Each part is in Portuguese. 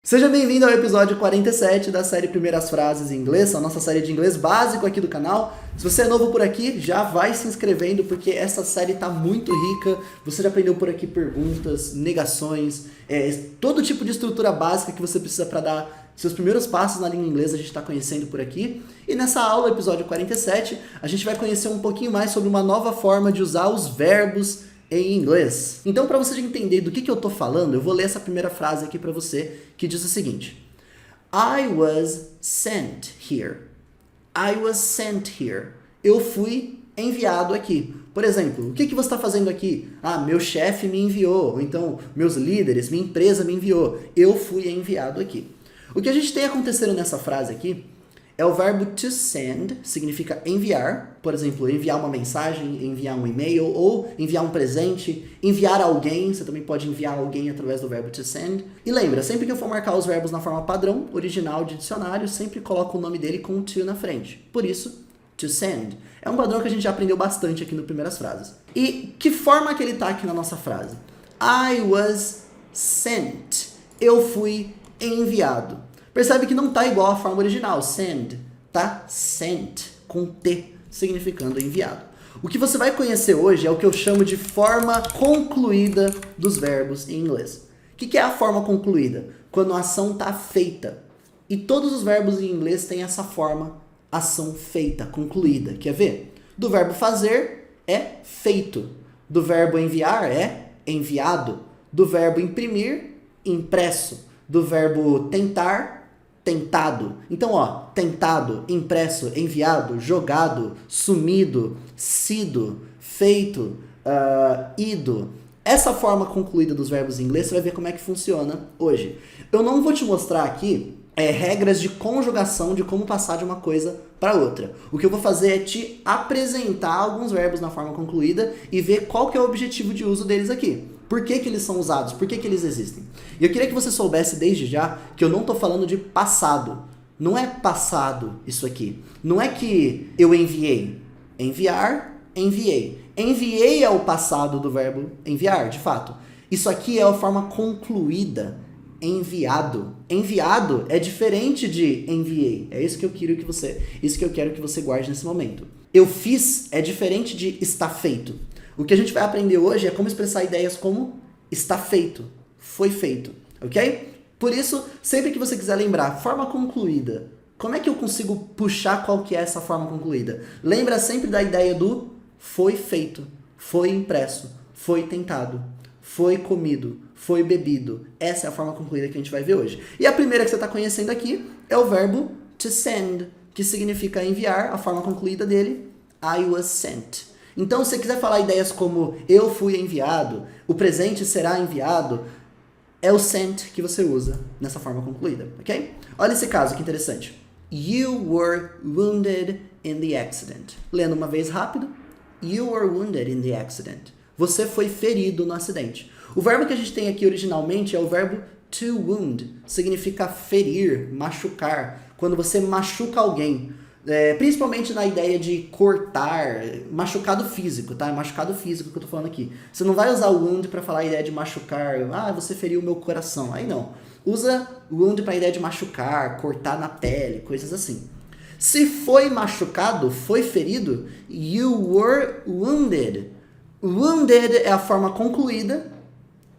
Seja bem-vindo ao episódio 47 da série Primeiras Frases em Inglês, a nossa série de inglês básico aqui do canal. Se você é novo por aqui, já vai se inscrevendo porque essa série tá muito rica. Você já aprendeu por aqui perguntas, negações, todo tipo de estrutura básica que você precisa para dar seus primeiros passos na língua inglesa, a gente está conhecendo por aqui. E nessa aula, episódio 47, a gente vai conhecer um pouquinho mais sobre uma nova forma de usar os verbos em inglês. Então, para você entender do que eu tô falando, eu vou ler essa primeira frase aqui para você, que diz o seguinte: I was sent here. I was sent here. Eu fui enviado aqui. Por exemplo, o que você está fazendo aqui? Ah, meu chefe me enviou. Ou então, meus líderes, minha empresa me enviou. Eu fui enviado aqui. O que a gente tem acontecendo nessa frase aqui é o verbo to send, significa enviar, por exemplo, enviar uma mensagem, enviar um e-mail, ou enviar um presente, enviar alguém, você também pode enviar alguém através do verbo to send. E lembra, sempre que eu for marcar os verbos na forma padrão, original de dicionário, sempre coloco o nome dele com to na frente. Por isso, to send. É um padrão que a gente já aprendeu bastante aqui no Primeiras Frases. E que forma que ele está aqui na nossa frase? I was sent. Eu fui enviado. Percebe que não está igual à forma original, send, tá? Sent, com T, significando enviado. O que você vai conhecer hoje é o que eu chamo de forma concluída dos verbos em inglês. O que é a forma concluída? Quando a ação está feita. E todos os verbos em inglês têm essa forma, ação feita, concluída. Quer ver? Do verbo fazer é feito. Do verbo enviar é enviado. Do verbo imprimir, impresso. Do verbo tentar, tentado. Então, tentado, impresso, enviado, jogado, sumido, sido, feito, ido. Essa forma concluída dos verbos em inglês, você vai ver como é que funciona hoje. Eu não vou te mostrar aqui regras de conjugação de como passar de uma coisa para outra. O que eu vou fazer é te apresentar alguns verbos na forma concluída e ver qual que é o objetivo de uso deles aqui. Por que eles são usados? Por que eles existem? E eu queria que você soubesse desde já que eu não estou falando de passado. Não é passado isso aqui. Não é que eu enviei. Enviar, enviei. Enviei é o passado do verbo enviar, de fato. Isso aqui é a forma concluída. Enviado. Enviado é diferente de enviei. É isso que eu quero que você guarde nesse momento. Eu fiz é diferente de está feito. O que a gente vai aprender hoje é como expressar ideias como está feito, foi feito, ok? Por isso, sempre que você quiser lembrar, forma concluída, como é que eu consigo puxar qual que é essa forma concluída? Lembra sempre da ideia do foi feito, foi impresso, foi tentado, foi comido, foi bebido. Essa é a forma concluída que a gente vai ver hoje. E a primeira que você está conhecendo aqui é o verbo to send, que significa enviar, a forma concluída dele, I was sent. Então, se você quiser falar ideias como eu fui enviado, o presente será enviado, é o sent que você usa nessa forma concluída, ok? Olha esse caso, que interessante. You were wounded in the accident. Lendo uma vez rápido. You were wounded in the accident. Você foi ferido no acidente. O verbo que a gente tem aqui originalmente é o verbo to wound. Significa ferir, machucar. Quando você machuca alguém. Principalmente na ideia de cortar, machucado físico, tá? É machucado físico que eu tô falando aqui. Você não vai usar wound para falar a ideia de machucar, você feriu o meu coração. Aí não. Usa wound para a ideia de machucar, cortar na pele, coisas assim. Se foi machucado, foi ferido, you were wounded. Wounded é a forma concluída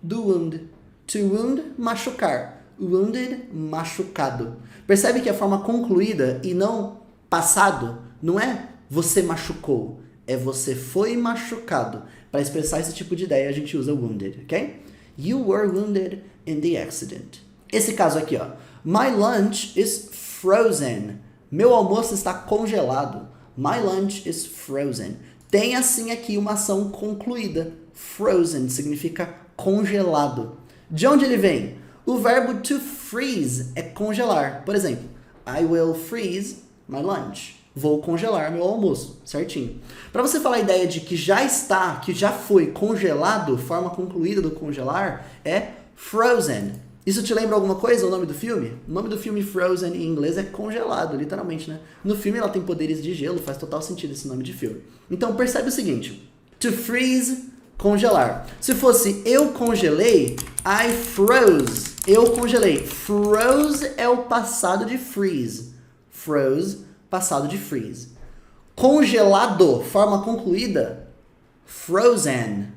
do wound. To wound, machucar. Wounded, machucado. Percebe que é a forma concluída e não passado não é você machucou, é você foi machucado. Para expressar esse tipo de ideia, a gente usa wounded, ok? You were wounded in the accident. Esse caso aqui, My lunch is frozen. Meu almoço está congelado. My lunch is frozen. Tem assim aqui uma ação concluída. Frozen significa congelado. De onde ele vem? O verbo to freeze é congelar. Por exemplo, I will freeze my lunch. Vou congelar meu almoço, certinho. Para você falar a ideia de que já está, que já foi congelado, forma concluída do congelar, é frozen. Isso te lembra alguma coisa, o nome do filme? O nome do filme Frozen em inglês é congelado, literalmente, né? No filme ela tem poderes de gelo, faz total sentido esse nome de filme. Então percebe o seguinte, to freeze, congelar. Se fosse eu congelei, I froze. Eu congelei. Froze é o passado de freeze. Froze, passado de freeze. Congelado, forma concluída, frozen.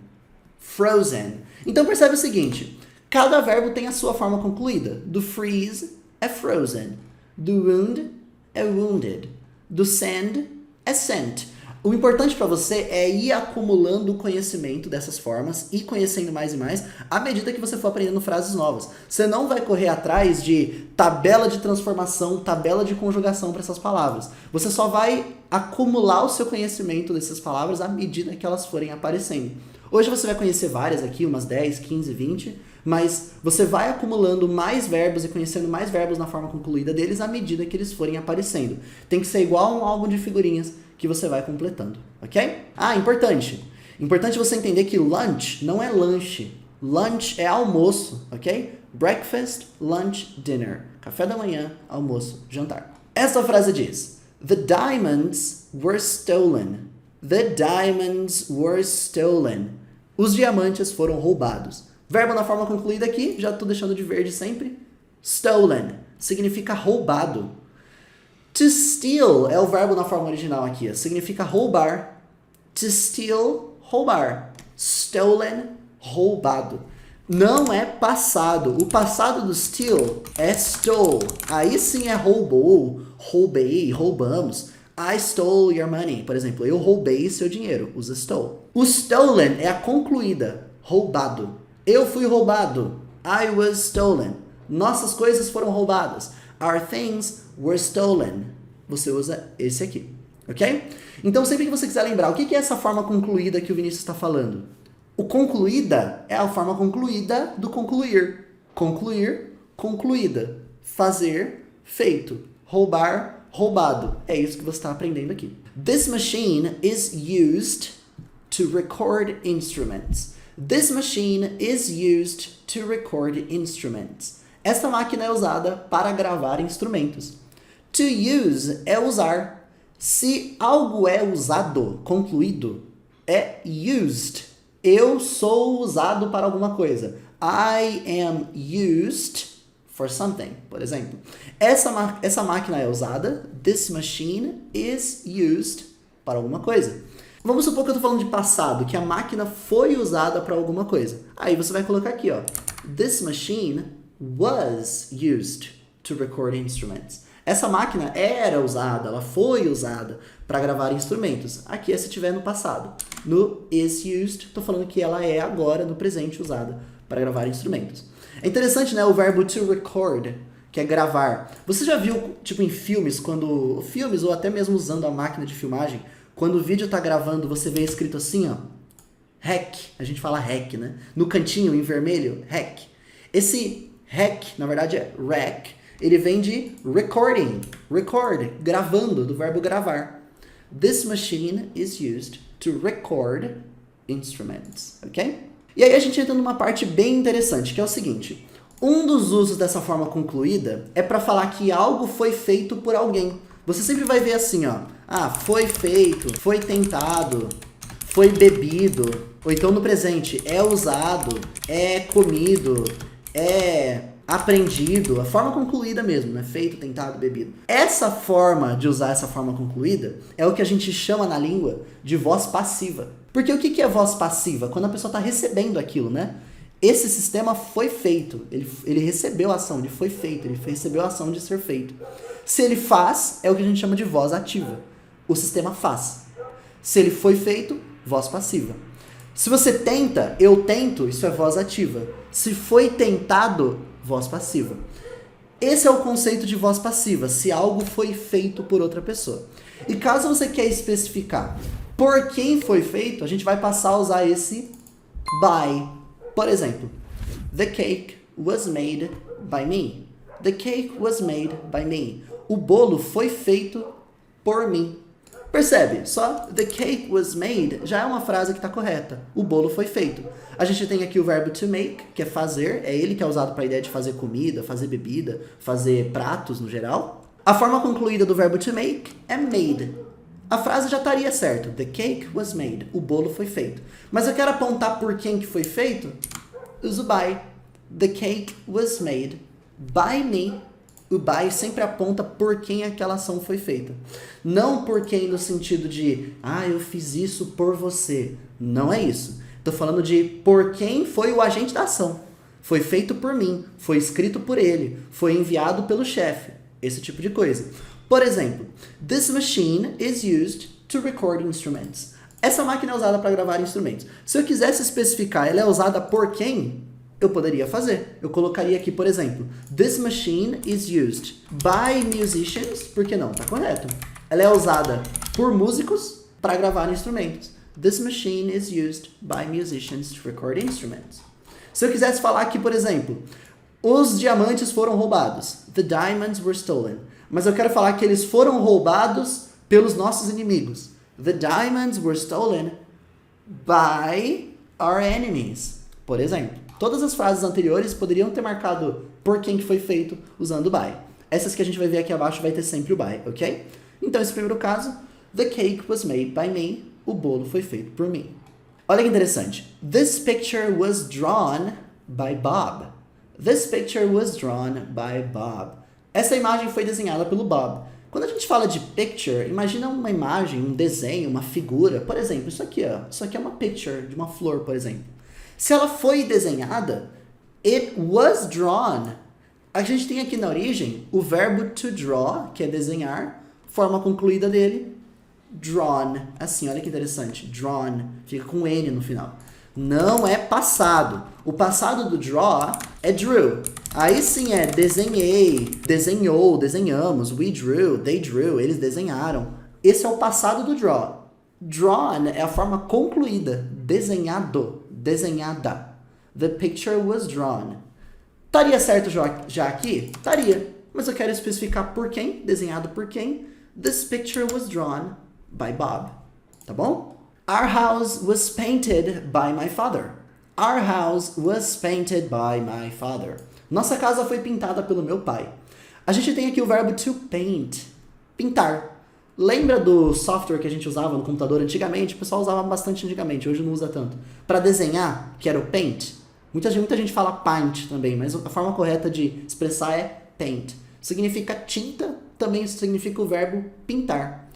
Frozen. Então percebe o seguinte, cada verbo tem a sua forma concluída. Do freeze é frozen. Do wound é wounded. Do send é sent. O importante para você é ir acumulando o conhecimento dessas formas e conhecendo mais e mais à medida que você for aprendendo frases novas. Você não vai correr atrás de tabela de transformação, tabela de conjugação para essas palavras. Você só vai acumular o seu conhecimento dessas palavras à medida que elas forem aparecendo. Hoje você vai conhecer várias aqui, umas 10, 15, 20, mas você vai acumulando mais verbos e conhecendo mais verbos na forma concluída deles à medida que eles forem aparecendo. Tem que ser igual a um álbum de figurinhas que você vai completando, ok? Ah, importante. Importante você entender que lunch não é lanche. Lunch é almoço, ok? Breakfast, lunch, dinner. Café da manhã, almoço, jantar. Essa frase diz: The diamonds were stolen. The diamonds were stolen. Os diamantes foram roubados. Verbo na forma concluída aqui, já estou deixando de verde sempre. Stolen significa roubado. To steal é o verbo na forma original aqui, significa roubar. To steal, roubar. Stolen, roubado. Não é passado. O passado do steal é stole. Aí sim é roubou, roubei, roubamos. I stole your money. Por exemplo, eu roubei seu dinheiro. Usa stole. O stolen é a concluída, roubado. Eu fui roubado. I was stolen. Nossas coisas foram roubadas. Our things were stolen. Você usa esse aqui, ok? Então, sempre que você quiser lembrar, o que é essa forma concluída que o Vinícius está falando? O concluída é a forma concluída do concluir. Concluir, concluída. Fazer, feito. Roubar, roubado. É isso que você está aprendendo aqui. This machine is used to record instruments. This machine is used to record instruments. Esta máquina é usada para gravar instrumentos. To use é usar. Se algo é usado, concluído, é used. Eu sou usado para alguma coisa. I am used for something, por exemplo. Essa máquina é usada. This machine is used para alguma coisa. Vamos supor que eu estou falando de passado, que a máquina foi usada para alguma coisa. Aí você vai colocar aqui, ó. This machine was used to record instruments. Essa máquina era usada, ela foi usada para gravar instrumentos. Aqui é se tiver no passado. No is used, estou falando que ela é agora, no presente, usada para gravar instrumentos. É interessante, né, o verbo to record, que é gravar. Você já viu, tipo, em filmes, filmes ou até mesmo usando a máquina de filmagem, quando o vídeo está gravando, você vê escrito assim, ó, REC. A gente fala REC, né? No cantinho, em vermelho, REC. Esse REC, na verdade, é REC. Ele vem de recording, record, gravando, do verbo gravar. This machine is used to record instruments, ok? E aí a gente entra numa parte bem interessante, que é o seguinte. Um dos usos dessa forma concluída é para falar que algo foi feito por alguém. Você sempre vai ver assim, ó. Ah, foi feito, foi tentado, foi bebido. Ou então no presente, é usado, é comido, é aprendido, a forma concluída mesmo, né? Feito, tentado, bebido. Essa forma de usar essa forma concluída é o que a gente chama na língua de voz passiva. Porque o que é voz passiva? Quando a pessoa está recebendo aquilo, né? Esse sistema foi feito, ele recebeu a ação, ele foi feito, ele recebeu a ação de ser feito. Se ele faz, é o que a gente chama de voz ativa. O sistema faz. Se ele foi feito, voz passiva. Se você tenta, eu tento, isso é voz ativa. Se foi tentado, voz passiva. Esse é o conceito de voz passiva, se algo foi feito por outra pessoa. E caso você quer especificar por quem foi feito, a gente vai passar a usar esse by. Por exemplo, the cake was made by me. The cake was made by me. O bolo foi feito por mim. Percebe? Só the cake was made já é uma frase que está correta. O bolo foi feito. A gente tem aqui o verbo to make, que é fazer. É ele que é usado para a ideia de fazer comida, fazer bebida, fazer pratos no geral. A forma concluída do verbo to make é made. a frase já estaria certa. The cake was made. O bolo foi feito. Mas eu quero apontar por quem que foi feito. Uso by. The cake was made by me. O by sempre aponta por quem aquela ação foi feita. Não por quem no sentido de, eu fiz isso por você. Não é isso. Estou falando de por quem foi o agente da ação. Foi feito por mim, foi escrito por ele, foi enviado pelo chefe. Esse tipo de coisa. Por exemplo, this machine is used to record instruments. Essa máquina é usada para gravar instrumentos. Se eu quisesse especificar, ela é usada por quem? Eu poderia fazer. Eu colocaria aqui, por exemplo, this machine is used by musicians. Por que não? Tá correto. Ela é usada por músicos para gravar instrumentos. This machine is used by musicians to record instruments. Se eu quisesse falar aqui, por exemplo, os diamantes foram roubados. The diamonds were stolen. Mas eu quero falar que eles foram roubados pelos nossos inimigos. The diamonds were stolen by our enemies. Por exemplo. Todas as frases anteriores poderiam ter marcado por quem que foi feito usando by. Essas que a gente vai ver aqui abaixo vai ter sempre o by, ok? Então, esse primeiro caso, the cake was made by me. O bolo foi feito por mim. Olha que interessante. This picture was drawn by Bob. This picture was drawn by Bob. Essa imagem foi desenhada pelo Bob. Quando a gente fala de picture, imagina uma imagem, um desenho, uma figura. Por exemplo, isso aqui, ó. Isso aqui é uma picture de uma flor, por exemplo. Se ela foi desenhada, it was drawn. A gente tem aqui na origem o verbo to draw, que é desenhar, forma concluída dele, drawn. Assim, olha que interessante. Drawn. Fica com N no final. Não é passado. O passado do draw é drew. Aí sim é desenhei, desenhou, desenhamos, we drew, they drew, eles desenharam. Esse é o passado do draw. Drawn é a forma concluída, desenhado, desenhada. The picture was drawn. Estaria certo já aqui? Estaria. Mas eu quero especificar por quem, desenhado por quem. This picture was drawn by Bob. Tá bom? Our house was painted by my father. Our house was painted by my father. Nossa casa foi pintada pelo meu pai. A gente tem aqui o verbo to paint. Pintar. Lembra do software que a gente usava no computador antigamente? O pessoal usava bastante antigamente, hoje não usa tanto. Para desenhar, que era o paint. Muita gente fala paint também, mas a forma correta de expressar é paint. Significa tinta, também significa o verbo pintar.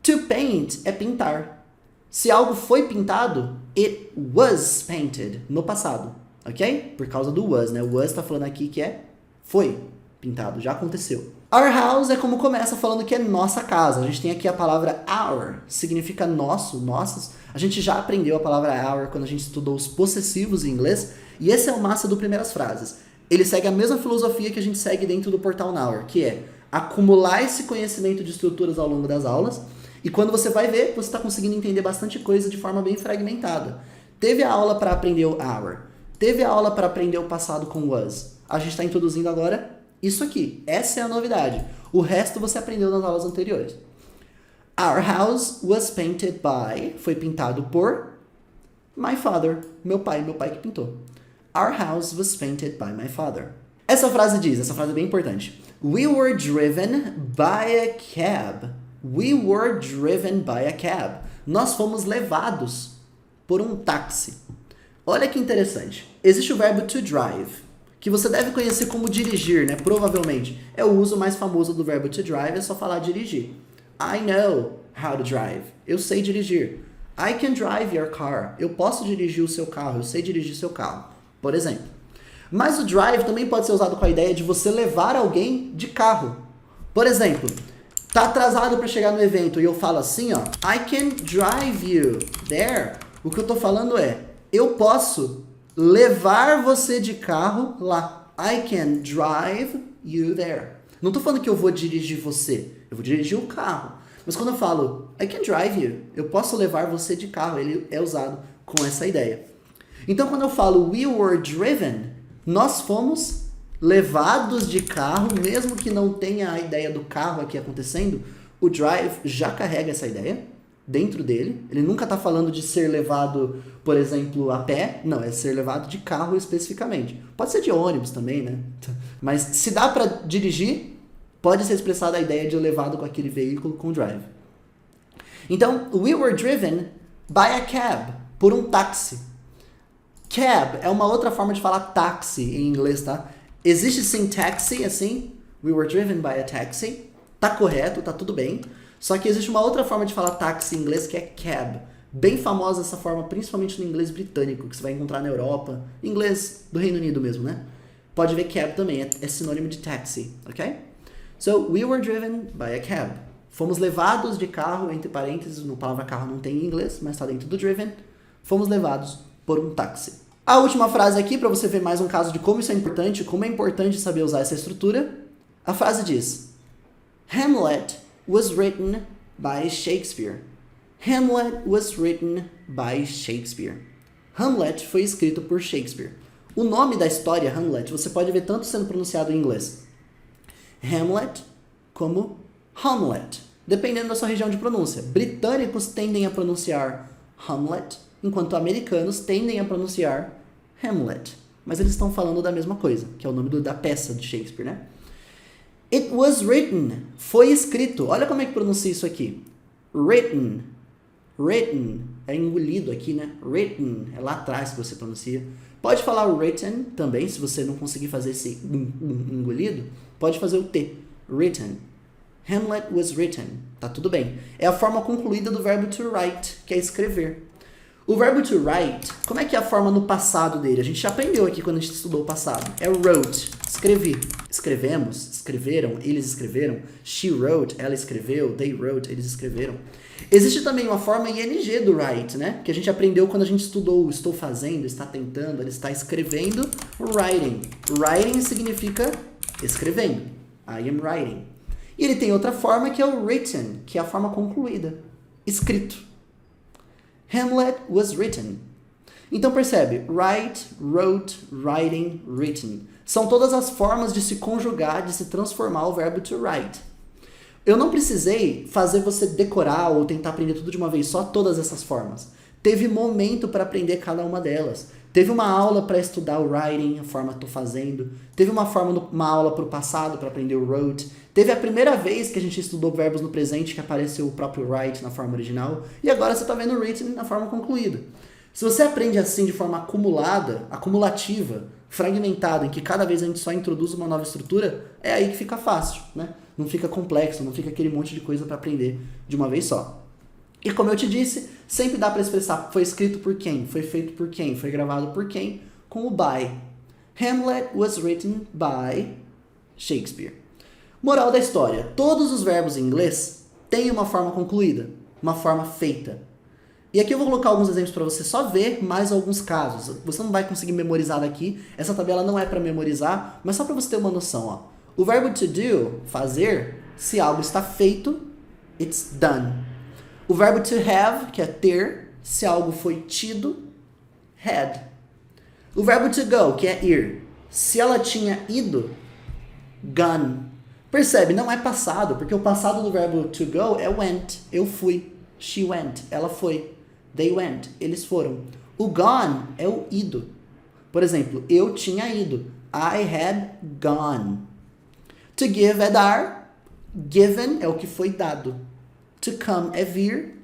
To paint é pintar. Se algo foi pintado, it was painted, no passado, ok? Por causa do was, né? O was está falando aqui que foi pintado, já aconteceu. Our house é como começa falando que é nossa casa. A gente tem aqui a palavra our, significa nosso, nossas. A gente já aprendeu a palavra our quando a gente estudou os possessivos em inglês. E esse é o massa do Primeiras Frases. Ele segue a mesma filosofia que a gente segue dentro do Portal Now, que é acumular esse conhecimento de estruturas ao longo das aulas. E quando você vai ver, você está conseguindo entender bastante coisa de forma bem fragmentada. Teve a aula para aprender o our. Teve a aula para aprender o passado com was. A gente está introduzindo agora isso aqui. Essa é a novidade. O resto você aprendeu nas aulas anteriores. Our house was painted by... Foi pintado por... My father. Meu pai que pintou. Our house was painted by my father. Essa frase é bem importante. We were driven by a cab. We were driven by a cab. Nós fomos levados por um táxi. Olha que interessante. Existe o verbo to drive, que você deve conhecer como dirigir, né? Provavelmente. É o uso mais famoso do verbo to drive, é só falar dirigir. I know how to drive. Eu sei dirigir. I can drive your car. Eu posso dirigir o seu carro. Eu sei dirigir seu carro, por exemplo. Mas o drive também pode ser usado com a ideia de você levar alguém de carro. Por exemplo, tá atrasado para chegar no evento e eu falo assim, ó, I can drive you there. O que eu tô falando é, eu posso levar você de carro lá. I can drive you there. Não tô falando que eu vou dirigir você, eu vou dirigir o carro. Mas quando eu falo I can drive you, eu posso levar você de carro, ele é usado com essa ideia. Então quando eu falo we were driven, nós fomos levados de carro, mesmo que não tenha a ideia do carro aqui acontecendo, o drive já carrega essa ideia dentro dele. Ele nunca está falando de ser levado, por exemplo, a pé. Não, é ser levado de carro especificamente. Pode ser de ônibus também, né? Mas se dá para dirigir, pode ser expressada a ideia de levado com aquele veículo com drive. Então, we were driven by a cab, por um táxi. Cab é uma outra forma de falar táxi em inglês, tá? Existe sim taxi, assim, we were driven by a taxi. Tá correto, tá tudo bem. Só que existe uma outra forma de falar táxi em inglês que é cab. Bem famosa essa forma, principalmente no inglês britânico, que você vai encontrar na Europa. Inglês do Reino Unido mesmo, né? Pode ver cab também, é sinônimo de taxi, ok? So, we were driven by a cab. Fomos levados de carro, entre parênteses, no palavra carro não tem em inglês, mas está dentro do driven. Fomos levados por um táxi. A última frase aqui, para você ver mais um caso de como isso é importante, como é importante saber usar essa estrutura. A frase diz: Hamlet was written by Shakespeare. Hamlet was written by Shakespeare. Hamlet foi escrito por Shakespeare. O nome da história, Hamlet, você pode ver tanto sendo pronunciado em inglês Hamlet como Hamlet, dependendo da sua região de pronúncia. Britânicos tendem a pronunciar Hamlet, enquanto americanos tendem a pronunciar Hamlet. Mas eles estão falando da mesma coisa, que é o nome da peça de Shakespeare, né? It was written, foi escrito. Olha como é que pronuncia isso aqui. Written, written, é engolido aqui, né? Written, é lá atrás que você pronuncia. Pode falar written também, se você não conseguir fazer esse engolido, pode fazer o T, written. Hamlet was written, tá tudo bem. É a forma concluída do verbo to write, que é escrever. O verbo to write, como é que é a forma no passado dele? A gente já aprendeu aqui quando a gente estudou o passado. É wrote, escrevi. Escrevemos, escreveram, eles escreveram. She wrote, ela escreveu. They wrote, eles escreveram. Existe também uma forma ING do write, né? Que a gente aprendeu quando a gente estudou estou fazendo, está tentando, ele está escrevendo. Writing. Writing significa escrevendo. I am writing. E ele tem outra forma que é o written, que é a forma concluída. Escrito. Hamlet was written. Então percebe, write, wrote, writing, written. São todas as formas de se conjugar, de se transformar o verbo to write. Eu não precisei fazer você decorar ou tentar aprender tudo de uma vez só, todas essas formas. Teve momento para aprender cada uma delas. Teve uma aula para estudar o writing, a forma que estou fazendo. Teve uma aula para o passado para aprender o wrote. Teve a primeira vez que a gente estudou verbos no presente que apareceu o próprio write na forma original. E agora você está vendo o written na forma concluída. Se você aprende assim de forma acumulativa, fragmentada, em que cada vez a gente só introduz uma nova estrutura, é aí que fica fácil, né? Não fica complexo, não fica aquele monte de coisa para aprender de uma vez só. E como eu te disse, sempre dá para expressar foi escrito por quem, foi feito por quem, foi gravado por quem, com o by. Hamlet was written by Shakespeare. Moral da história, todos os verbos em inglês têm uma forma concluída, uma forma feita. E aqui eu vou colocar alguns exemplos para você só ver mais alguns casos. Você não vai conseguir memorizar daqui, essa tabela não é para memorizar, mas só para você ter uma noção. Ó. O verbo to do, fazer, se algo está feito, it's done. O verbo to have, que é ter, se algo foi tido, had. O verbo to go, que é ir, se ela tinha ido, gone. Percebe, não é passado, porque o passado do verbo to go é went, eu fui. She went, ela foi. They went, eles foram. O gone é o ido. Por exemplo, eu tinha ido. I had gone. To give é dar. Given é o que foi dado. To come é vir.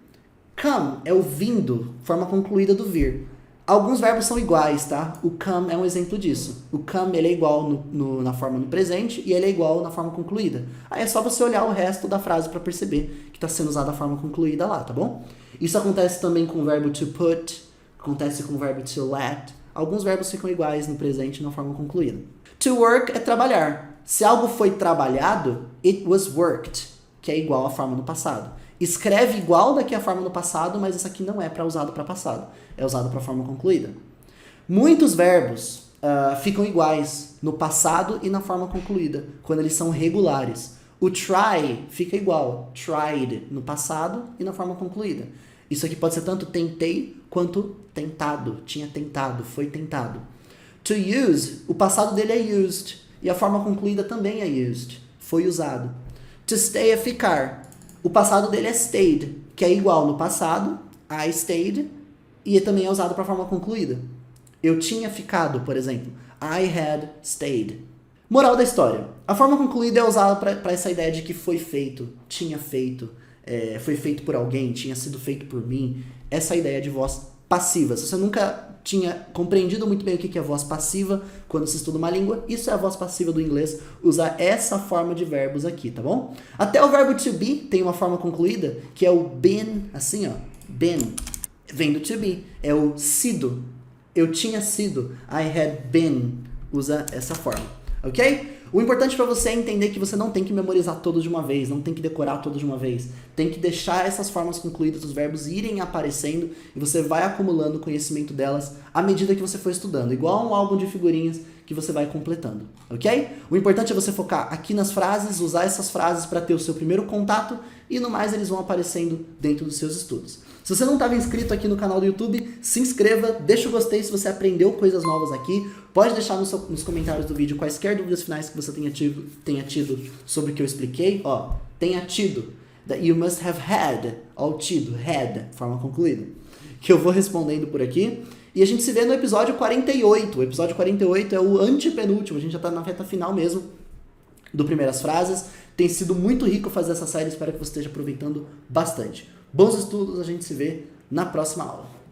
Come é o vindo, forma concluída do vir. Alguns verbos são iguais, tá? O come é um exemplo disso. O come ele é igual na forma no presente e ele é igual na forma concluída. Aí é só você olhar o resto da frase para perceber que está sendo usada a forma concluída lá, tá bom? Isso acontece também com o verbo to put, acontece com o verbo to let. Alguns verbos ficam iguais no presente e na forma concluída. To work é trabalhar. Se algo foi trabalhado, it was worked, que é igual à forma no passado. Escreve igual daqui a forma no passado, mas isso aqui não é para usado para passado. É usado para forma concluída. Muitos verbos ficam iguais no passado e na forma concluída, quando eles são regulares. O try fica igual, tried, no passado e na forma concluída. Isso aqui pode ser tanto tentei quanto tentado. Tinha tentado, foi tentado. To use, o passado dele é used e a forma concluída também é used, foi usado. To stay é ficar. O passado dele é stayed, que é igual no passado, I stayed, e também é usado para a forma concluída. Eu tinha ficado, por exemplo. I had stayed. Moral da história. A forma concluída é usada para essa ideia de que foi feito, tinha feito. foi feito por alguém, tinha sido feito por mim. Essa é a ideia de voz passiva. Se você nunca tinha compreendido muito bem o que é voz passiva quando se estuda uma língua, isso é a voz passiva do inglês, usar essa forma de verbos aqui, tá bom? Até o verbo to be tem uma forma concluída, que é o been, assim ó, been, vem do to be, é o sido, eu tinha sido, I had been, usa essa forma, ok? O importante para você é entender que você não tem que memorizar todos de uma vez, não tem que decorar todos de uma vez. Tem que deixar essas formas concluídas dos verbos irem aparecendo e você vai acumulando conhecimento delas à medida que você for estudando. Igual um álbum de figurinhas que você vai completando, ok? O importante é você focar aqui nas frases, usar essas frases para ter o seu primeiro contato e no mais eles vão aparecendo dentro dos seus estudos. Se você não estava inscrito aqui no canal do YouTube, se inscreva, deixa o gostei se você aprendeu coisas novas aqui. Pode deixar nos comentários do vídeo quaisquer dúvidas finais que você tenha tido sobre o que eu expliquei. Ó, tenha tido. That you must have had. Ó, tido, had, forma concluída. Que eu vou respondendo por aqui. E a gente se vê no episódio 48. O episódio 48 é o antepenúltimo. A gente já está na reta final mesmo do Primeiras Frases. Tem sido muito rico fazer essa série. Espero que você esteja aproveitando bastante. Bons estudos, a gente se vê na próxima aula.